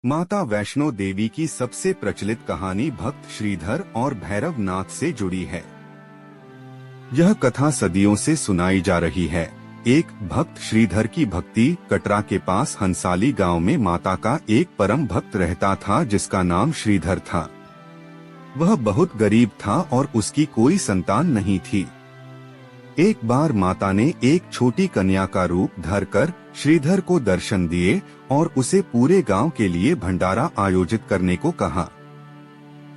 माता वैष्णो देवी की सबसे प्रचलित कहानी भक्त श्रीधर और भैरव नाथ से जुड़ी है। यह कथा सदियों से सुनाई जा रही है। एक भक्त श्रीधर की भक्ति। कटरा के पास हंसाली गांव में माता का एक परम भक्त रहता था जिसका नाम श्रीधर था। वह बहुत गरीब था और उसकी कोई संतान नहीं थी। एक बार माता ने एक छोटी कन्या का रूप धरकर श्रीधर को दर्शन दिए और उसे पूरे गांव के लिए भंडारा आयोजित करने को कहा।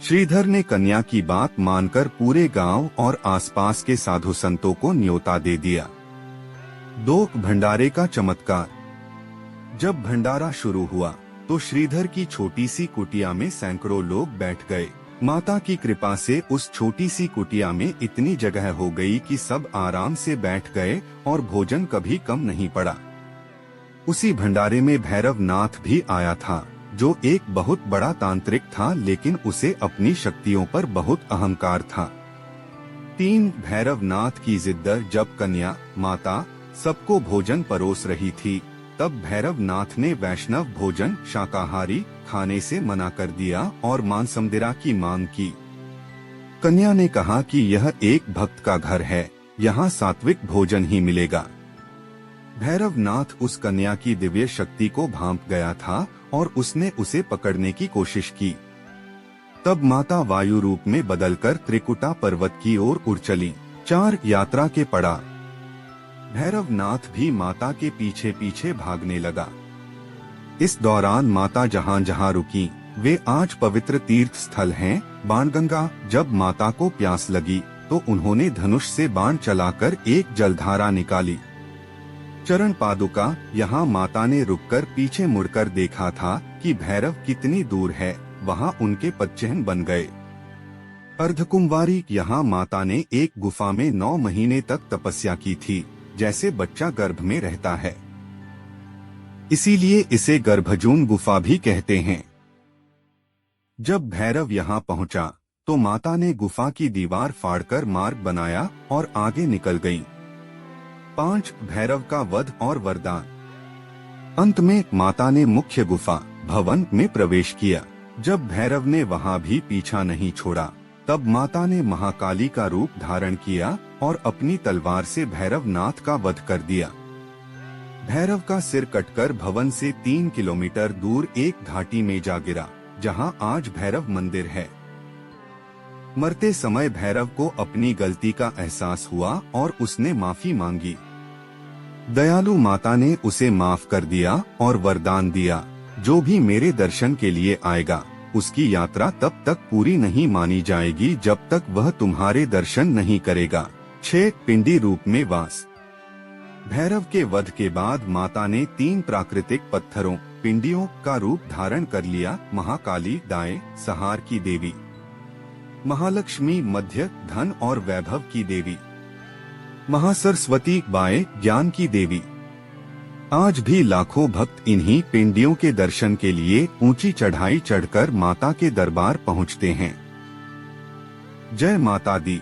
श्रीधर ने कन्या की बात मानकर पूरे गांव और आसपास के साधु संतों को न्योता दे दिया। भंडारे का चमत्कार। जब भंडारा शुरू हुआ तो श्रीधर की छोटी सी कुटिया में सैकड़ों लोग बैठ गए। माता की कृपा से उस छोटी सी कुटिया में इतनी जगह हो गई कि सब आराम से बैठ गए और भोजन कभी कम नहीं पड़ा। उसी भंडारे में भैरव नाथ भी आया था, जो एक बहुत बड़ा तांत्रिक था, लेकिन उसे अपनी शक्तियों पर बहुत अहंकार था। भैरव नाथ की जिद्द। जब कन्या माता सबको भोजन परोस रही थी, तब भैरव नाथ ने वैष्णव भोजन शाकाहारी खाने से मना कर दिया और मांसमदिरा की मांग की। कन्या ने कहा कि यह एक भक्त का घर है, यहाँ सात्विक भोजन ही मिलेगा। भैरव नाथ उस कन्या की दिव्य शक्ति को भांप गया था और उसने उसे पकड़ने की कोशिश की। तब माता वायु रूप में बदलकर त्रिकुटा पर्वत की ओर उड़ चली। यात्रा के पड़ा। भैरव नाथ भी माता के पीछे पीछे भागने लगा। इस दौरान माता जहाँ जहाँ रुकी वे आज पवित्र तीर्थ स्थल हैं। बाणगंगा। जब माता को प्यास लगी तो उन्होंने धनुष से बाण चलाकर एक जलधारा निकाली। चरण पादुका। यहाँ माता ने रुककर पीछे मुड़कर देखा था कि भैरव कितनी दूर है, वहाँ उनके पदचिह्न बन गए। अर्धकुंवारी। यहाँ माता ने एक गुफा में 9 महीने तक तपस्या की थी, जैसे बच्चा गर्भ में रहता है, इसीलिए इसे गर्भजून गुफा भी कहते हैं। जब भैरव यहाँ पहुँचा तो माता ने गुफा की दीवार फाड़कर मार्ग बनाया और आगे निकल गई। भैरव का वध और वरदान। अंत में माता ने मुख्य गुफा भवन में प्रवेश किया। जब भैरव ने वहाँ भी पीछा नहीं छोड़ा, तब माता ने महाकाली का रूप धारण किया और अपनी तलवार से भैरव नाथ का वध कर दिया। भैरव का सिर कटकर भवन से 3 किलोमीटर दूर एक घाटी में जा गिरा, जहां आज भैरव मंदिर है। मरते समय भैरव को अपनी गलती का एहसास हुआ और उसने माफी मांगी। दयालु माता ने उसे माफ कर दिया और वरदान दिया, जो भी मेरे दर्शन के लिए आएगा उसकी यात्रा तब तक पूरी नहीं मानी जाएगी जब तक वह तुम्हारे दर्शन नहीं करेगा। पिंडी रूप में वास। भैरव के वध के बाद माता ने 3 प्राकृतिक पत्थरों पिंडियों का रूप धारण कर लिया। महाकाली दाएं सहार की देवी, महालक्ष्मी मध्य धन और वैभव की देवी, महासरस्वती बाएं ज्ञान की देवी। आज भी लाखों भक्त इन्हीं पिंडियों के दर्शन के लिए ऊंची चढ़ाई चढ़कर माता के दरबार पहुंचते हैं। जय माता दी।